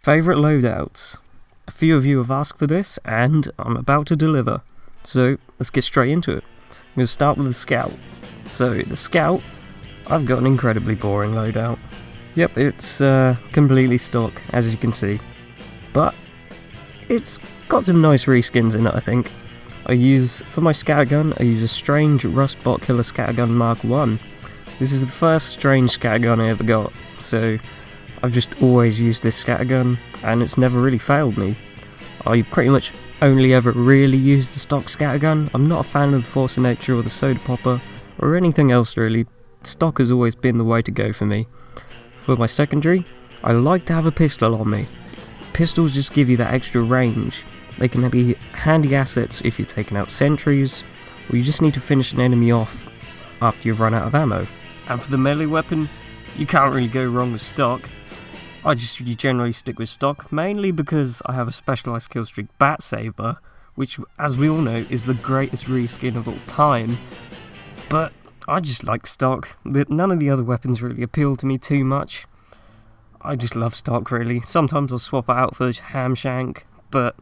Favourite loadouts. A few of you have asked for this, and I'm about to deliver. So, let's get straight into it. I'm going to start with the Scout. So, the Scout, I've got an incredibly boring loadout. Yep, it's completely stock, as you can see. But, it's got some nice reskins in it, I think. For my scattergun, I use a strange Rustbot Killer Scattergun Mark 1. This is the first strange scattergun I ever got, so I've just always used this scattergun, and it's never really failed me. I pretty much only ever really use the stock scattergun. I'm not a fan of the Force of Nature or the Soda Popper, or anything else really. Stock has always been the way to go for me. For my secondary, I like to have a pistol on me. Pistols just give you that extra range. They can be handy assets if you're taking out sentries, or you just need to finish an enemy off after you've run out of ammo. And for the melee weapon, you can't really go wrong with stock. I just generally stick with stock, mainly because I have a specialised killstreak Bat Saber, which, as we all know, is the greatest reskin of all time. But I just like stock. None of the other weapons really appeal to me too much. I just love stock, really. Sometimes I'll swap it out for the ham shank, but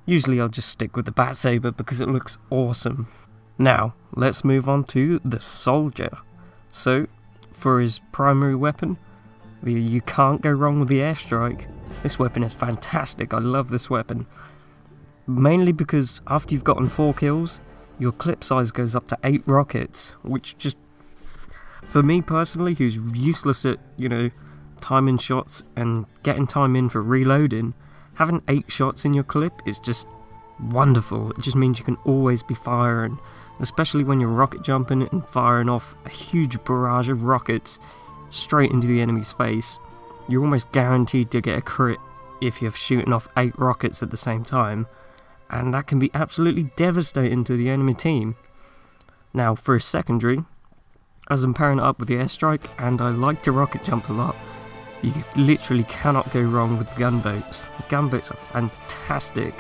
usually I'll just stick with the Bat Saber because it looks awesome. Now, let's move on to the Soldier. So, for his primary weapon, you can't go wrong with the airstrike. This weapon is fantastic, I love this weapon. Mainly because after you've gotten 4 kills, your clip size goes up to 8 rockets, which just, for me personally, who's useless at, timing shots and getting time in for reloading, having 8 shots in your clip is just wonderful. It just means you can always be firing, especially when you're rocket jumping and firing off a huge barrage of rockets straight into the enemy's face. You're almost guaranteed to get a crit if you're shooting off 8 rockets at the same time, and that can be absolutely devastating to the enemy team. Now, for a secondary, as I'm pairing it up with the airstrike, and I like to rocket jump a lot, you literally cannot go wrong with the gunboats. The gunboats are fantastic.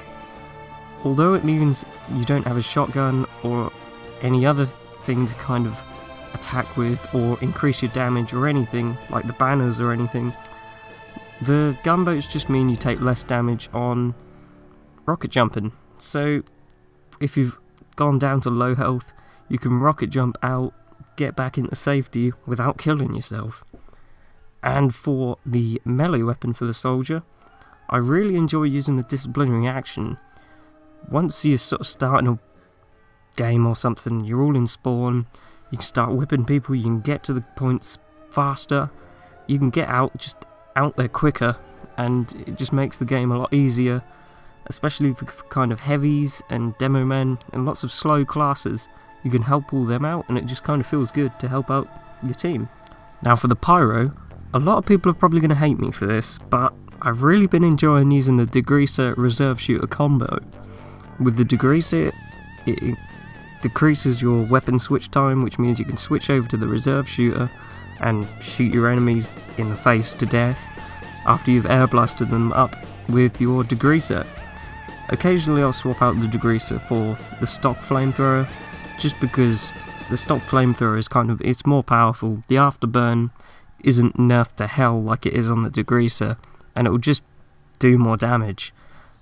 Although it means you don't have a shotgun or any other thing to kind of attack with or increase your damage or anything, like the banners or anything, the gunboats just mean you take less damage on rocket jumping. So if you've gone down to low health, you can rocket jump out, get back into safety without killing yourself. And for the melee weapon for the Soldier, I really enjoy using the disciplinary action. Once you're sort of starting a game or something, you're all in spawn, you can start whipping people, you can get to the points faster, you can get out there quicker, and it just makes the game a lot easier, especially for kind of heavies and demomen and lots of slow classes. You can help all them out, and it just kind of feels good to help out your team. Now for the Pyro, a lot of people are probably going to hate me for this, but I've really been enjoying using the Degreaser Reserve Shooter combo. With the Degreaser, it decreases your weapon switch time, which means you can switch over to the Reserve Shooter and shoot your enemies in the face to death after you've air blasted them up with your Degreaser. Occasionally I'll swap out the Degreaser for the stock flamethrower, just because the stock flamethrower is it's more powerful. The afterburn isn't nerfed to hell like it is on the Degreaser, and it will just do more damage.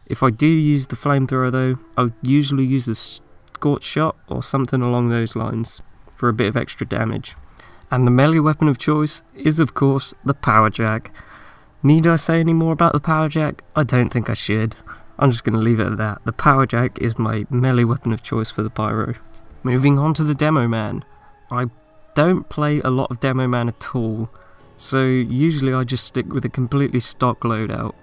If I do use the flamethrower though, I'll usually use the Scorch Shot or something along those lines for a bit of extra damage. And the melee weapon of choice is of course the Power Jack. Need I say any more about the Power Jack? I don't think I should. I'm just going to leave it at that. The Power Jack is my melee weapon of choice for the Pyro. Moving on to the DEMOMAN. I don't play a lot of DEMOMAN at all, so usually I just stick with a completely stock loadout.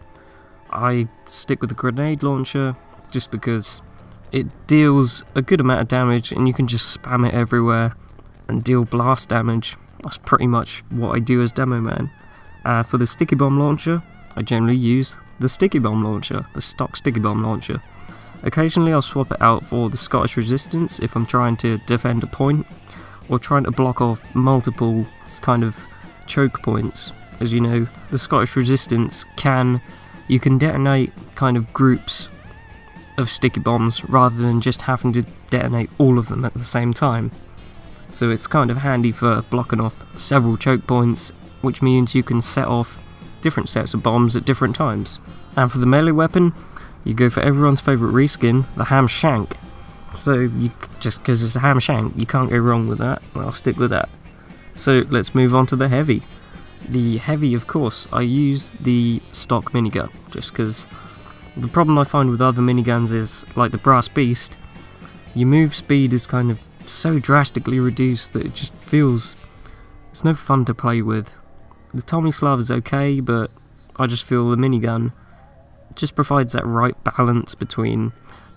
I stick with the grenade launcher just because it deals a good amount of damage and you can just spam it everywhere and deal blast damage. That's pretty much what I do as Demoman. For the sticky bomb launcher, I generally use the sticky bomb launcher, the stock sticky bomb launcher. Occasionally I'll swap it out for the Scottish Resistance if I'm trying to defend a point, or trying to block off multiple kind of choke points. As you know, the Scottish Resistance you can detonate kind of groups of sticky bombs rather than just having to detonate all of them at the same time. So it's kind of handy for blocking off several choke points, which means you can set off different sets of bombs at different times. And for the melee weapon, you go for everyone's favourite reskin, the ham shank. So just because it's a ham shank, you can't go wrong with that. I'll stick with that. So let's move on to the heavy. The heavy, of course, I use the stock minigun, just because the problem I find with other miniguns is, like the Brass Beast, your move speed is kind of so drastically reduced that it just feels... it's no fun to play with. The Tomislav is okay, but I just feel the minigun just provides that right balance between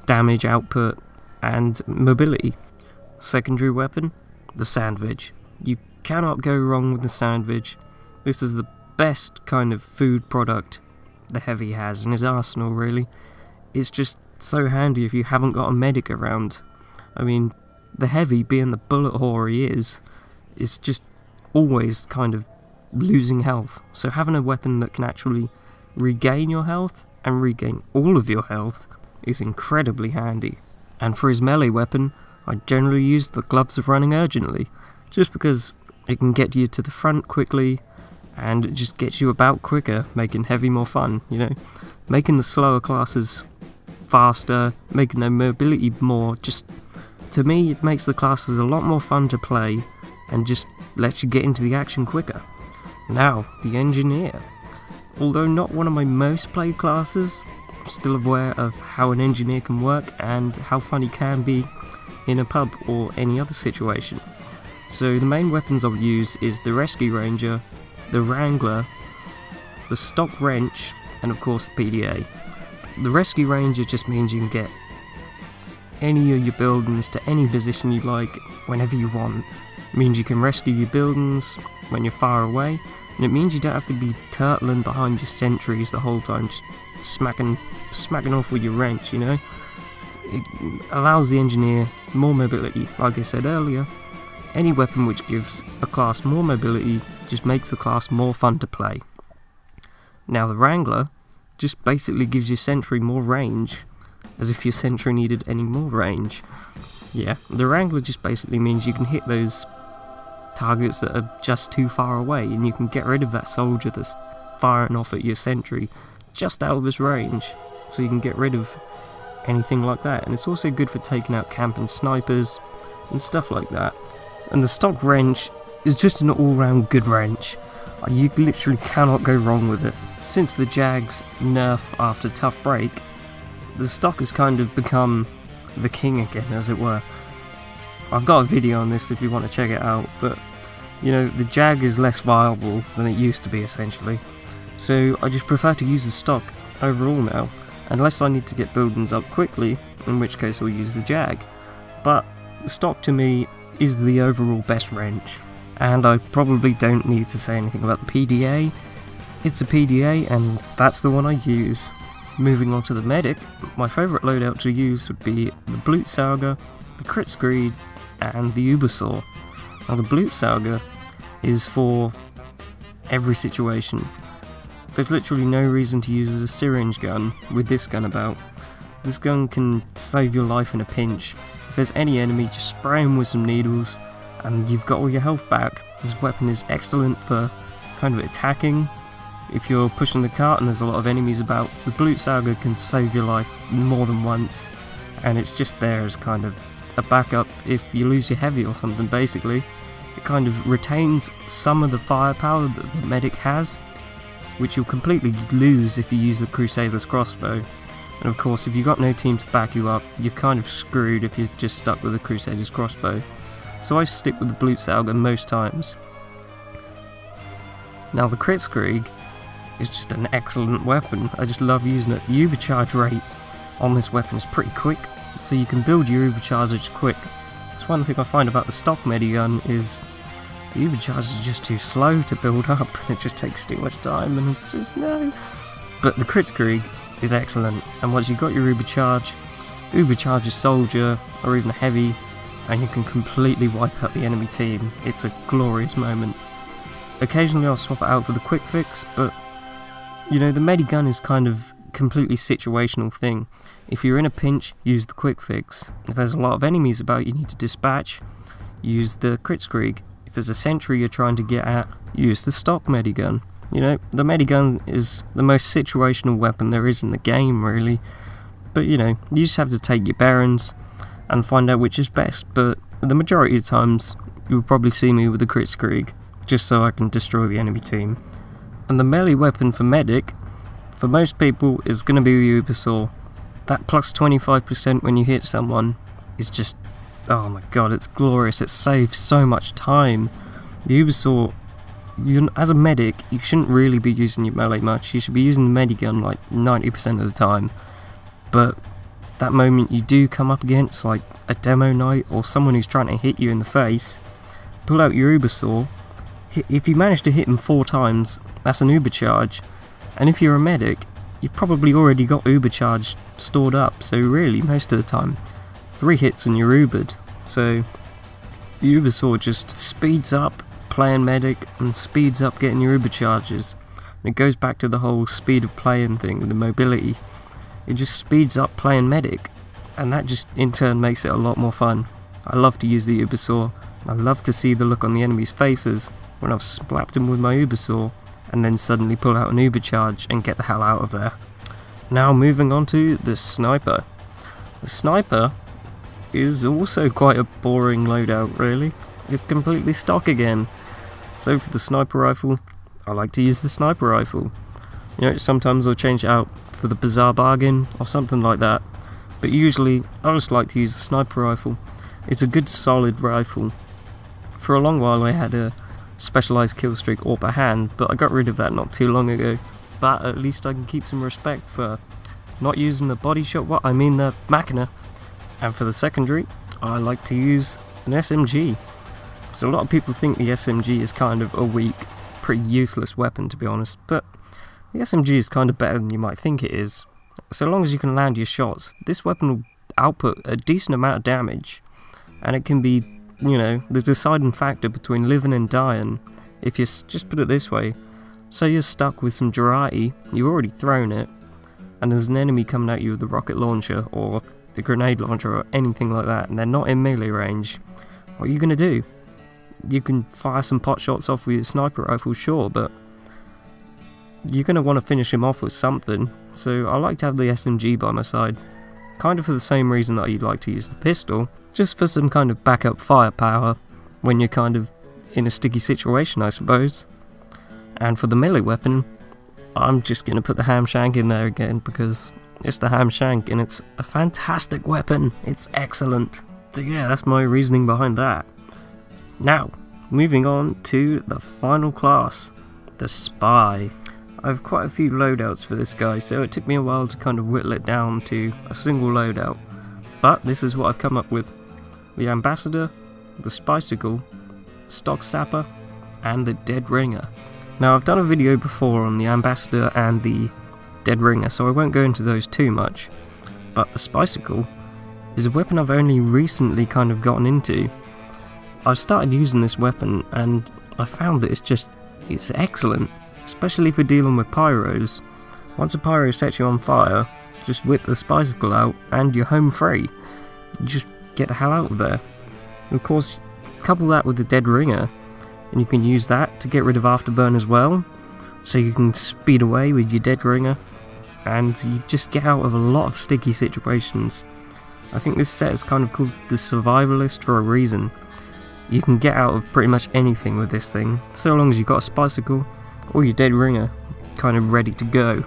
damage output and mobility. Secondary weapon, the sandwich. You cannot go wrong with the sandwich. This is the best kind of food product the heavy has in his arsenal, really. It's just so handy if you haven't got a medic around. I mean, the heavy, being the bullet whore he is just always kind of losing health. So having a weapon that can actually regain your health and regain all of your health is incredibly handy. And for his melee weapon, I generally use the Gloves of Running Urgently, just because it can get you to the front quickly, and it just gets you about quicker, making heavy more fun, you know? Making the slower classes faster, making their mobility more, just, to me, it makes the classes a lot more fun to play, and just lets you get into the action quicker. Now, the Engineer. Although not one of my most played classes, I'm still aware of how an Engineer can work, and how fun he can be in a pub or any other situation. So the main weapons I'll use is the Rescue Ranger, the Wrangler, the Stock Wrench, and of course the PDA. The Rescue Ranger just means you can get any of your buildings to any position you like, whenever you want. It means you can rescue your buildings when you're far away, and it means you don't have to be turtling behind your sentries the whole time, just smacking off with your wrench, you know? It allows the Engineer more mobility, like I said earlier. Any weapon which gives a class more mobility just makes the class more fun to play. Now the Wrangler just basically gives your sentry more range, as if your sentry needed any more range. Yeah, the Wrangler just basically means you can hit those targets that are just too far away, and you can get rid of that soldier that's firing off at your sentry just out of his range, so you can get rid of anything like that. And it's also good for taking out camping snipers and stuff like that. And the Stock Wrench is just an all-round good wrench. You literally cannot go wrong with it. Since the Jag's nerf after Tough Break, the stock has kind of become the king again, as it were. I've got a video on this if you want to check it out, but you know, the Jag is less viable than it used to be, essentially. So I just prefer to use the stock overall now, unless I need to get buildings up quickly, in which case I'll use the Jag. But the stock to me is the overall best wrench, and I probably don't need to say anything about the PDA. It's a PDA, and that's the one I use. Moving on to the medic, my favourite loadout to use would be the Blutsauger, the Crit Screed, and the Ubersaw. Now the Blutsauger is for every situation. There's literally no reason to use a syringe gun with this gun about. This gun can save your life in a pinch. If there's any enemy, just spray him with some needles and you've got all your health back. This weapon is excellent for kind of attacking. If you're pushing the cart and there's a lot of enemies about, the Blutsauger can save your life more than once, and it's just there as kind of a backup if you lose your heavy or something. Basically, it kind of retains some of the firepower that the medic has, which you'll completely lose if you use the Crusader's crossbow. And of course, if you've got no team to back you up, you're kind of screwed if you're just stuck with the Crusader's crossbow. So I stick with the Blutsauger most times. Now the Crit Screed is just an excellent weapon. I just love using it. The Ubercharge rate on this weapon is pretty quick, so you can build your Ubercharges quick. That's one thing I find about the stock medigun is the Ubercharge is just too slow to build up. It just takes too much time, and it's just no. But the Crit Screed is excellent, and once you've got your Ubercharge a soldier or even a heavy, and you can completely wipe out the enemy team. It's a glorious moment. Occasionally I'll swap it out for the quick fix, but you know, the medigun is kind of completely situational thing. If you're in a pinch, use the quick fix. If there's a lot of enemies about you need to dispatch, use the Crit Screed. If there's a sentry you're trying to get at, use the stock medigun. You know, the medigun is the most situational weapon there is in the game, really. But, you know, you just have to take your bearings and find out which is best. But the majority of times, you'll probably see me with the Kritzkrieg, just so I can destroy the enemy team. And the melee weapon for medic, for most people, is going to be the Ubersaw. That plus 25% when you hit someone is just, oh my god, it's glorious. It saves so much time. The Ubersaw, as a medic, you shouldn't really be using your melee much. You should be using the medigun like 90% of the time. But that moment you do come up against like a demo knight or someone who's trying to hit you in the face, pull out your Ubersaw. If you manage to hit him 4 times, that's an Uber charge. And if you're a medic, you've probably already got Uber charge stored up. So really, most of the time, 3 hits and you're Ubered. So the Ubersaw just speeds up playing medic and speeds up getting your Uber charges. And it goes back to the whole speed of playing thing with the mobility. It just speeds up playing medic, and that just in turn makes it a lot more fun. I love to use the Ubersaw. I love to see the look on the enemy's faces when I've slapped him with my Ubersaw and then suddenly pull out an Uber charge and get the hell out of there. Now moving on to the sniper. The sniper is also quite a boring loadout, really. It's completely stock again. So for the sniper rifle, I like to use the sniper rifle. You know, sometimes I'll change it out for the Bizarre Bargain or something like that. But usually, I just like to use the sniper rifle. It's a good solid rifle. For a long while I had a specialised killstreak AWP hand, but I got rid of that not too long ago. But at least I can keep some respect for not using the body shot, the Machina. And for the secondary, I like to use an SMG. So a lot of people think the SMG is kind of a weak, pretty useless weapon, to be honest, but the SMG is kind of better than you might think it is. So long as you can land your shots, this weapon will output a decent amount of damage, and it can be, you know, the deciding factor between living and dying. If you just put it this way, say you're stuck with some Durati, you've already thrown it, and there's an enemy coming at you with a rocket launcher or the grenade launcher or anything like that, and they're not in melee range, what are you going to do? You can fire some pot shots off with your sniper rifle, sure, but you're going to want to finish him off with something, so I like to have the SMG by my side. Kind of for the same reason that you'd like to use the pistol, just for some kind of backup firepower when you're kind of in a sticky situation, I suppose. And for the melee weapon, I'm just going to put the ham shank in there again because it's the ham shank and it's a fantastic weapon. It's excellent. So yeah, that's my reasoning behind that. Now, moving on to the final class, the Spy. I have quite a few loadouts for this guy, so it took me a while to kind of whittle it down to a single loadout. But this is what I've come up with. The Ambassador, the Spicicle, Stock Sapper, and the Dead Ringer. Now I've done a video before on the Ambassador and the Dead Ringer, so I won't go into those too much. But the Spicicle is a weapon I've only recently kind of gotten into. I've started using this weapon and I found that it's excellent. Especially for dealing with pyros. Once a pyro sets you on fire, just whip the Spicicle out and you're home free. You just get the hell out of there. And of course, couple that with the Dead Ringer, and you can use that to get rid of Afterburn as well. So you can speed away with your Dead Ringer, and you just get out of a lot of sticky situations. I think this set is kind of called the Survivalist for a reason. You can get out of pretty much anything with this thing, so long as you've got a Spicicle or your Dead Ringer kind of ready to go.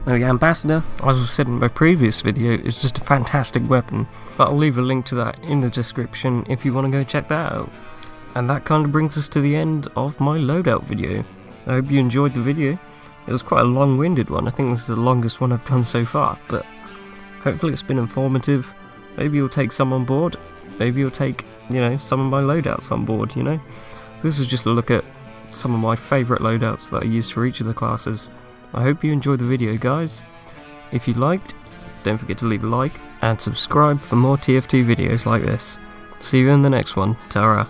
Now the Ambassador, as I've said in my previous video, is just a fantastic weapon, but I'll leave a link to that in the description if you want to go check that out. And that kind of brings us to the end of my loadout video. I hope you enjoyed the video. It was quite a long-winded one. I think this is the longest one I've done so far, but hopefully it's been informative. Maybe you'll take some on board, maybe you'll take, you know, some of my loadouts on board, you know. This was just a look at some of my favourite loadouts that I use for each of the classes. I hope you enjoyed the video, guys. If you liked, don't forget to leave a like and subscribe for more TF2 videos like this. See you in the next one. Ta-ra.